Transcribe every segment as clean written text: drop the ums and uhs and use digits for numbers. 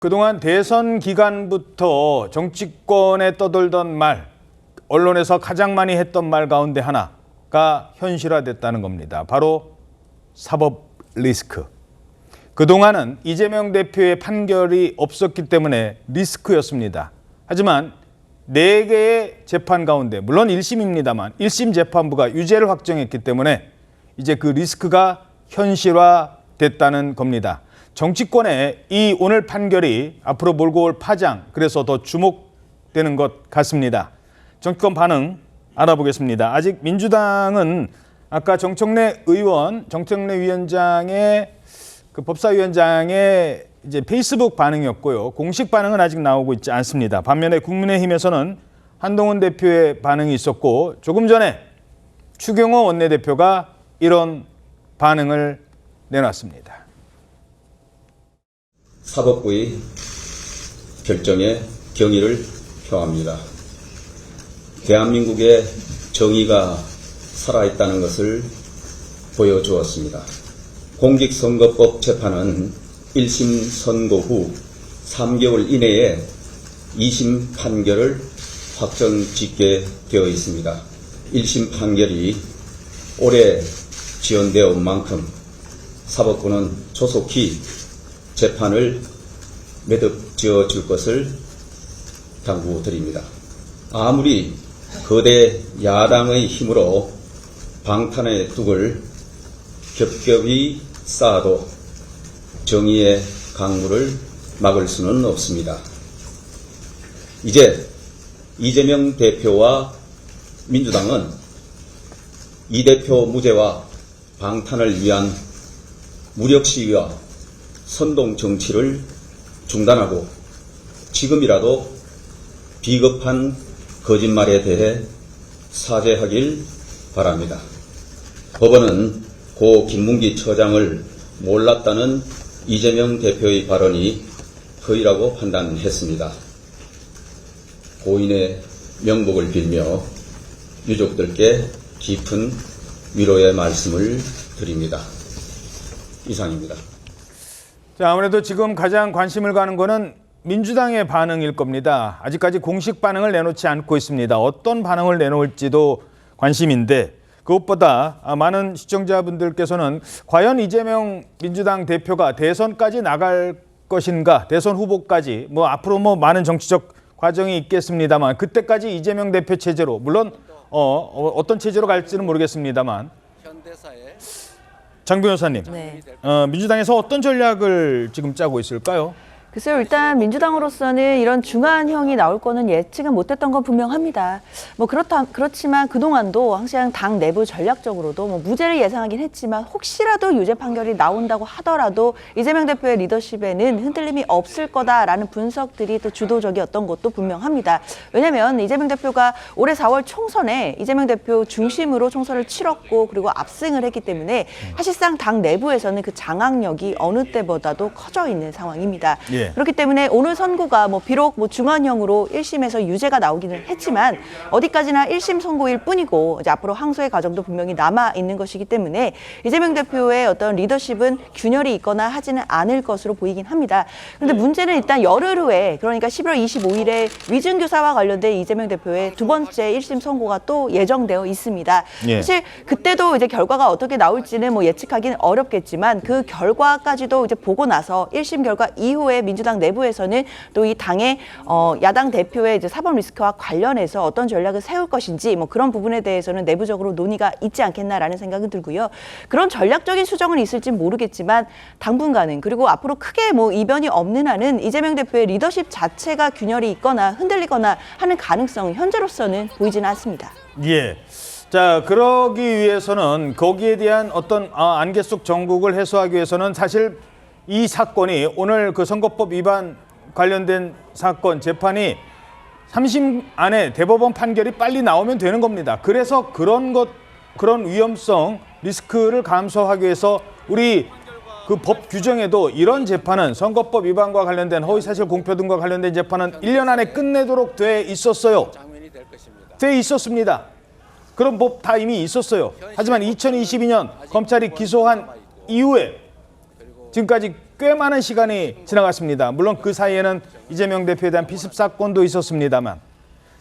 그동안 대선 기간부터 정치권에 떠돌던 말, 언론에서 가장 많이 했던 말 가운데 하나가 현실화됐다는 겁니다. 바로 사법 리스크. 그동안은 이재명 대표의 판결이 없었기 때문에 리스크였습니다. 하지만 4개의 재판 가운데, 물론 1심입니다만 1심 재판부가 유죄를 확정했기 때문에 이제 그 리스크가 현실화됐다는 겁니다. 정치권의 이 오늘 판결이 앞으로 몰고 올 파장, 그래서 더 주목되는 것 같습니다. 정치권 반응 알아보겠습니다. 아직 민주당은 아까 정청래 위원장의 그 법사위원장의 이제 페이스북 반응이었고요. 공식 반응은 아직 나오고 있지 않습니다. 반면에 국민의힘에서는 한동훈 대표의 반응이 있었고, 조금 전에 추경호 원내대표가 이런 반응을 내놨습니다. 사법부의 결정에 경의를 표합니다. 대한민국의 정의가 살아있다는 것을 보여주었습니다. 공직선거법 재판은 1심 선고 후 3개월 이내에 2심 판결을 확정짓게 되어 있습니다. 1심 판결이 올해 지연되어 온 만큼 사법부는 조속히 재판을 매듭지어 줄 것을 당부드립니다. 아무리 거대 야당의 힘으로 방탄의 둑을 겹겹이 쌓아도 정의의 강물을 막을 수는 없습니다. 이제 이재명 대표와 민주당은 이 대표 무죄와 방탄을 위한 무력 시위와 선동 정치를 중단하고 지금이라도 비겁한 거짓말에 대해 사죄하길 바랍니다. 법원은 고 김문기 처장을 몰랐다는 이재명 대표의 발언이 허위라고 판단했습니다. 고인의 명복을 빌며 유족들께 깊은 위로의 말씀을 드립니다. 이상입니다. 자, 아무래도 지금 가장 관심을 가는 거는 민주당의 반응일 겁니다. 아직까지 공식 반응을 내놓지 않고 있습니다. 어떤 반응을 내놓을지도 관심인데, 그것보다 많은 시청자분들께서는 과연 이재명 민주당 대표가 대선까지 나갈 것인가, 대선 후보까지, 앞으로 많은 정치적 과정이 있겠습니다만, 그때까지 이재명 대표 체제로, 물론 어떤 체제로 갈지는 모르겠습니다만, 장 변호사님, 네. 민주당에서 어떤 전략을 지금 짜고 있을까요? 글쎄요, 일단 민주당으로서는 이런 중한형이 나올 거는 예측은 못했던 건 분명합니다. 그렇지만 그동안도 항상 당 내부 전략적으로도 무죄를 예상하긴 했지만 혹시라도 유죄 판결이 나온다고 하더라도 이재명 대표의 리더십에는 흔들림이 없을 거다라는 분석들이 또 주도적이었던 것도 분명합니다. 왜냐하면 이재명 대표가 올해 4월 총선에 이재명 대표 중심으로 총선을 치렀고 그리고 압승을 했기 때문에 사실상 당 내부에서는 그 장악력이 어느 때보다도 커져 있는 상황입니다. 예. 그렇기 때문에 오늘 선고가 비록 중한형으로 1심에서 유죄가 나오기는 했지만 어디까지나 1심 선고일 뿐이고 이제 앞으로 항소의 과정도 분명히 남아 있는 것이기 때문에 이재명 대표의 어떤 리더십은 균열이 있거나 하지는 않을 것으로 보이긴 합니다. 그런데 문제는 일단 열흘 후에, 그러니까 11월 25일에 위증교사와 관련된 이재명 대표의 두 번째 1심 선고가 또 예정되어 있습니다. 예. 사실 그때도 이제 결과가 어떻게 나올지는 예측하기는 어렵겠지만 그 결과까지도 이제 보고 나서 1심 결과 이후에 민주당 내부에서는 또 이 당의 야당 대표의 이제 사법 리스크와 관련해서 어떤 전략을 세울 것인지 그런 부분에 대해서는 내부적으로 논의가 있지 않겠나라는 생각은 들고요. 그런 전략적인 수정은 있을지 모르겠지만 당분간은, 그리고 앞으로 크게 이변이 없는 한은 이재명 대표의 리더십 자체가 균열이 있거나 흔들리거나 하는 가능성은 현재로서는 보이지는 않습니다. 예. 자, 그러기 위해서는 거기에 대한 어떤 안개 속 정국을 해소하기 위해서는 사실 이 사건이, 오늘 그 선거법 위반 관련된 사건 재판이 3심 안에 대법원 판결이 빨리 나오면 되는 겁니다. 그래서 그런 위험성, 리스크를 감소하기 위해서 우리 그 법 규정에도 이런 재판은, 선거법 위반과 관련된 허위사실 공표 등과 관련된 재판은 1년 안에 끝내도록 돼 있었어요. 돼 있었습니다. 그런 법 다 이미 있었어요. 하지만 2022년 검찰이 기소한 이후에 지금까지 꽤 많은 시간이 지나갔습니다. 물론 그 사이에는 이재명 대표에 대한 피습 사건도 있었습니다만.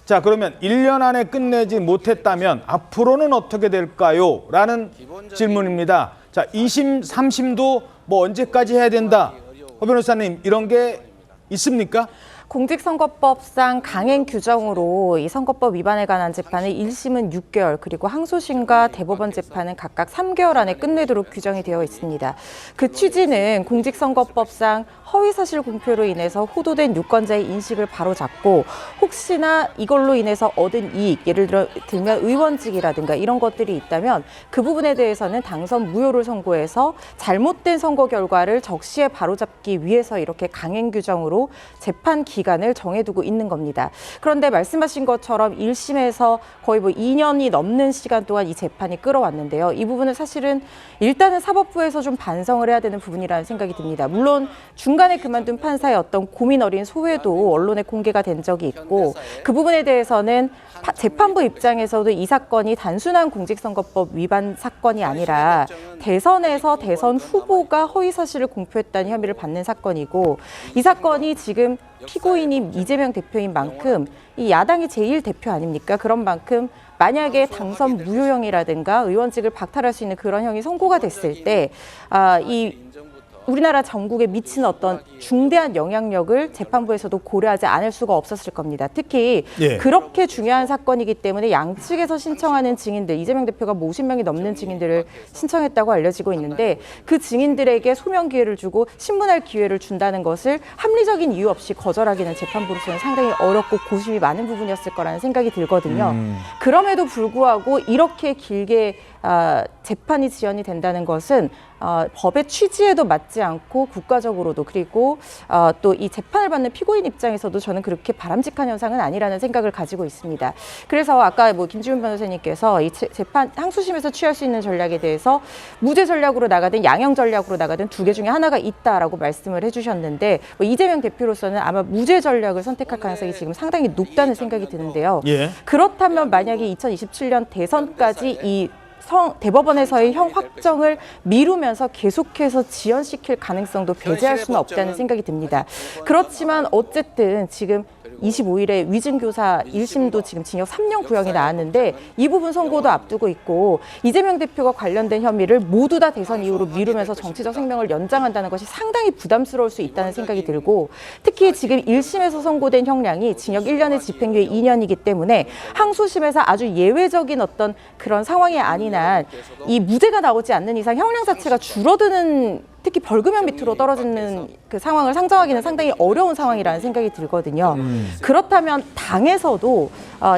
자, 그러면 1년 안에 끝내지 못했다면 앞으로는 어떻게 될까요? 라는 질문입니다. 자, 2심, 3심도 뭐 언제까지 해야 된다. 허 변호사님, 이런 게 있습니까? 공직선거법상 강행 규정으로 이 선거법 위반에 관한 재판은 1심은 6개월 그리고 항소심과 대법원 재판은 각각 3개월 안에 끝내도록 규정이 되어 있습니다. 그 취지는 공직선거법상 허위사실 공표로 인해서 호도된 유권자의 인식을 바로잡고 혹시나 이걸로 인해서 얻은 이익, 예를 들면 의원직이라든가 이런 것들이 있다면 그 부분에 대해서는 당선 무효를 선고해서 잘못된 선거 결과를 적시에 바로잡기 위해서 이렇게 강행 규정으로 재판 기간을 정해두고 있는 겁니다. 그런데 말씀하신 것처럼 1심에서 거의 뭐 2년이 넘는 시간 동안 이 재판이 끌어왔는데요. 이 부분은 사실은 일단은 사법부에서 좀 반성을 해야 되는 부분이라는 생각이 듭니다. 물론 중간에 그만둔 판사의 어떤 고민 어린 소회도 언론에 공개가 된 적이 있고 그 부분에 대해서는 재판부 입장에서도 이 사건이 단순한 공직선거법 위반 사건이 아니라 대선에서 대선 후보가 허위사실을 공표했다는 혐의를 받는 사건이고 이 사건이 지금 피고인이 이재명 대표인 만큼 이 야당이 제1대표 아닙니까? 그런 만큼 만약에 당선 무효형이라든가 의원직을 박탈할 수 있는 그런 형이 선고가 됐을 때 이 우리나라 전국에 미치는 어떤 중대한 영향력을 재판부에서도 고려하지 않을 수가 없었을 겁니다. 특히 그렇게 중요한 사건이기 때문에 양측에서 신청하는 증인들, 이재명 대표가 50명이 넘는 증인들을 신청했다고 알려지고 있는데 그 증인들에게 소명 기회를 주고 신문할 기회를 준다는 것을 합리적인 이유 없이 거절하기는 재판부로서는 상당히 어렵고 고심이 많은 부분이었을 거라는 생각이 들거든요. 그럼에도 불구하고 이렇게 길게 재판이 지연이 된다는 것은 법의 취지에도 맞지 않고 국가적으로도 그리고 또 이 재판을 받는 피고인 입장에서도 저는 그렇게 바람직한 현상은 아니라는 생각을 가지고 있습니다. 그래서 아까 뭐 김지훈 변호사님께서 이 재판 항소심에서 취할 수 있는 전략에 대해서 무죄 전략으로 나가든 양형 전략으로 나가든 두 개 중에 하나가 있다라고 말씀을 해주셨는데 뭐 이재명 대표로서는 아마 무죄 전략을 선택할 가능성이 지금 상당히 높다는 생각이 드는데요. 그렇다면 만약에 2027년 대선까지 이 대법원에서의 형 확정을 미루면서 계속해서 지연시킬 가능성도 배제할 수는 없다는 생각이 듭니다. 그렇지만 어쨌든 지금 25일에 위증교사 1심도 지금 징역 3년 구형이 나왔는데 이 부분 선고도 앞두고 있고 이재명 대표가 관련된 혐의를 모두 다 대선 이후로 미루면서 정치적 생명을 연장한다는 것이 상당히 부담스러울 수 있다는 생각이 들고 특히 지금 1심에서 선고된 형량이 징역 1년에 집행유예 2년이기 때문에 항소심에서 아주 예외적인 어떤 그런 상황이 아닌 한 이 무죄가 나오지 않는 이상 형량 자체가 줄어드는 특히 벌금형 밑으로 떨어지는 그 상황을 상정하기는 상당히 어려운 상황이라는 생각이 들거든요. 그렇다면 당에서도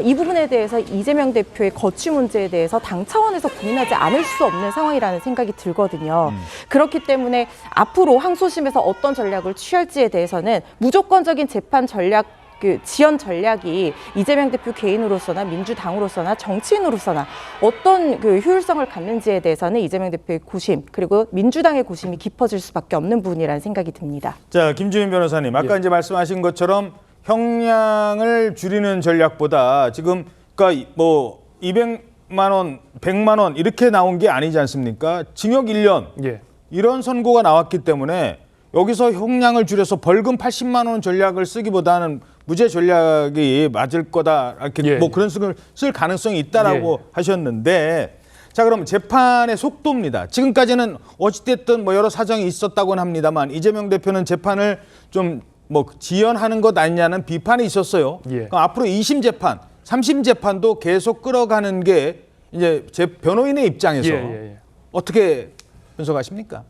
이 부분에 대해서 이재명 대표의 거취 문제에 대해서 당 차원에서 고민하지 않을 수 없는 상황이라는 생각이 들거든요. 그렇기 때문에 앞으로 항소심에서 어떤 전략을 취할지에 대해서는 무조건적인 재판 전략 그 지연 전략이 이재명 대표 개인으로서나 민주당으로서나 정치인으로서나 어떤 그 효율성을 갖는지에 대해서는 이재명 대표의 고심 그리고 민주당의 고심이 깊어질 수밖에 없는 부분이라는 생각이 듭니다. 자, 김주민 변호사님, 아까 이제 말씀하신 것처럼 형량을 줄이는 전략보다 지금 그러니까 뭐 200만 원, 100만 원 이렇게 나온 게 아니지 않습니까? 징역 1년 이런 선고가 나왔기 때문에 여기서 형량을 줄여서 벌금 80만 원 전략을 쓰기보다는 무죄 전략이 맞을 거다 이렇게 뭐 그런 식을 쓸 가능성이 있다라고 하셨는데 자 그럼 재판의 속도입니다. 지금까지는 어찌됐든 뭐 여러 사정이 있었다고는 합니다만 이재명 대표는 재판을 좀 뭐 지연하는 것 아니냐는 비판이 있었어요. 그럼 앞으로 2심 재판, 3심 재판도 계속 끌어가는 게 이제 제 변호인의 입장에서 어떻게 분석하십니까?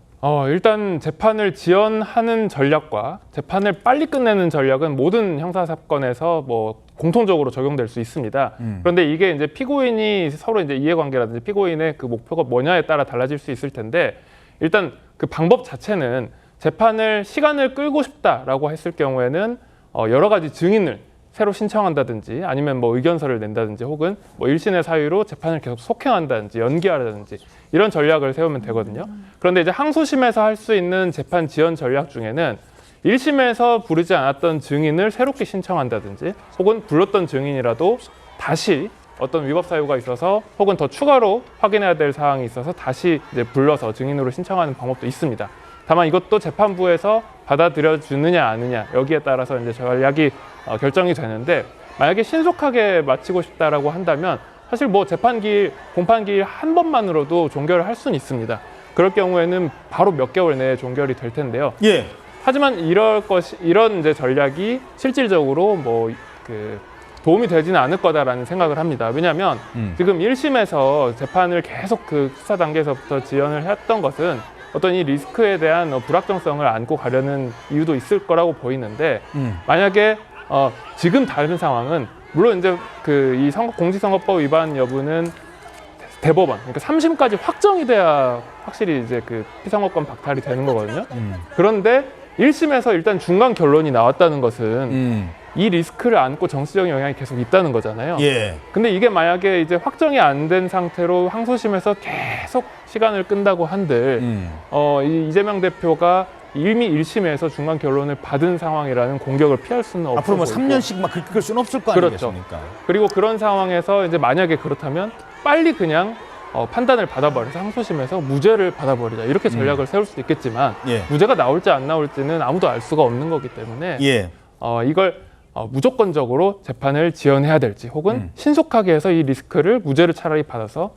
일단 재판을 지연하는 전략과 재판을 빨리 끝내는 전략은 모든 형사 사건에서 뭐 공통적으로 적용될 수 있습니다. 그런데 이게 이제 피고인이 서로 이제 이해관계라든지 피고인의 그 목표가 뭐냐에 따라 달라질 수 있을 텐데 일단 그 방법 자체는 재판을 시간을 끌고 싶다라고 했을 경우에는 여러 가지 증인을 새로 신청한다든지 아니면 뭐 의견서를 낸다든지 혹은 뭐 1심의 사유로 재판을 계속 속행한다든지 연기하다든지 이런 전략을 세우면 되거든요. 그런데 이제 항소심에서 할 수 있는 재판 지연 전략 중에는 1심에서 부르지 않았던 증인을 새롭게 신청한다든지 혹은 불렀던 증인이라도 다시 어떤 위법 사유가 있어서 혹은 더 추가로 확인해야 될 사항이 있어서 다시 이제 불러서 증인으로 신청하는 방법도 있습니다. 다만 이것도 재판부에서 받아들여 주느냐 아느냐 여기에 따라서 이제 전략이 결정이 되는데 만약에 신속하게 마치고 싶다라고 한다면 사실 뭐 공판기일 한 번만으로도 종결을 할 수는 있습니다. 그럴 경우에는 바로 몇 개월 내에 종결이 될 텐데요. 예. 하지만 이런 이제 전략이 실질적으로 도움이 되지는 않을 거다라는 생각을 합니다. 왜냐하면 지금 1심에서 재판을 계속 그 수사 단계에서부터 지연을 했던 것은 어떤 이 리스크에 대한 불확정성을 안고 가려는 이유도 있을 거라고 보이는데 만약에 지금 다른 상황은 물론 이제 이 공직선거법 위반 여부는 대법원, 그러니까 3심까지 확정이 돼야 확실히 이제 그 피선거권 박탈이 되는 거거든요. 그런데 1심에서 일단 중간 결론이 나왔다는 것은 이 리스크를 안고 정치적 영향이 계속 있다는 거잖아요. 예. 근데 이게 만약에 이제 확정이 안 된 상태로 항소심에서 계속 시간을 끈다고 한들 이 이재명 대표가 이미 1심에서 중간 결론을 받은 상황이라는 공격을 피할 수는 없고 앞으로 뭐 3년씩 막 그렇게 끌 수는 없을 거 그렇죠. 아니겠습니까? 그리고 그런 상황에서 이제 만약에 그렇다면 빨리 그냥 판단을 받아버려서 항소심에서 무죄를 받아버리자 이렇게 전략을 세울 수도 있겠지만 예. 무죄가 나올지 안 나올지는 아무도 알 수가 없는 거기 때문에 예. 이걸 무조건적으로 재판을 지연해야 될지 혹은 신속하게 해서 이 리스크를 무죄를 차라리 받아서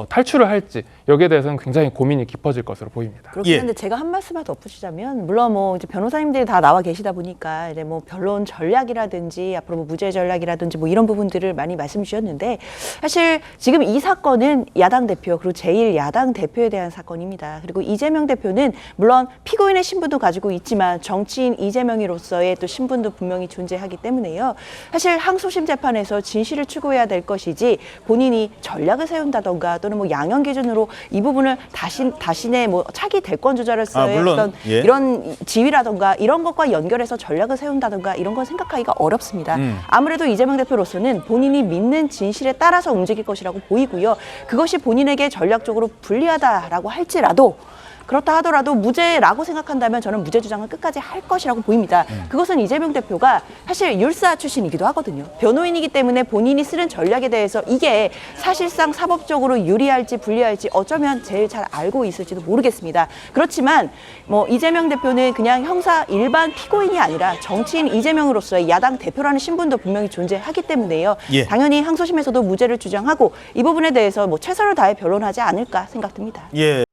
탈출을 할지 여기에 대해서는 굉장히 고민이 깊어질 것으로 보입니다. 그렇긴 예. 한데 제가 한 말씀만 덧붙이자면 물론 뭐 이제 변호사님들이 다 나와 계시다 보니까 이제 뭐 변론 전략이라든지 앞으로 뭐 무죄 전략이라든지 뭐 이런 부분들을 많이 말씀 주셨는데 사실 지금 이 사건은 야당 대표 그리고 제1야당 대표에 대한 사건입니다. 그리고 이재명 대표는 물론 피고인의 신분도 가지고 있지만 정치인 이재명으로서의 또 신분도 분명히 존재하기 때문에요. 사실 항소심 재판에서 진실을 추구해야 될 것이지 본인이 전략을 세운다던가 또는 뭐 양형 기준으로 이 부분을 자신의 뭐 차기 대권 주자로서의 물론, 어떤 예. 이런 지위라던가 이런 것과 연결해서 전략을 세운다던가 이런 건 생각하기가 어렵습니다. 아무래도 이재명 대표로서는 본인이 믿는 진실에 따라서 움직일 것이라고 보이고요. 그것이 본인에게 전략적으로 불리하다라고 할지라도 그렇다 하더라도 무죄라고 생각한다면 저는 무죄 주장을 끝까지 할 것이라고 보입니다. 그것은 이재명 대표가 사실 율사 출신이기도 하거든요. 변호인이기 때문에 본인이 쓰는 전략에 대해서 이게 사실상 사법적으로 유리할지 불리할지 어쩌면 제일 잘 알고 있을지도 모르겠습니다. 그렇지만 뭐 이재명 대표는 그냥 형사 일반 피고인이 아니라 정치인 이재명으로서의 야당 대표라는 신분도 분명히 존재하기 때문에요. 예. 당연히 항소심에서도 무죄를 주장하고 이 부분에 대해서 뭐 최선을 다해 변론하지 않을까 생각됩니다. 예.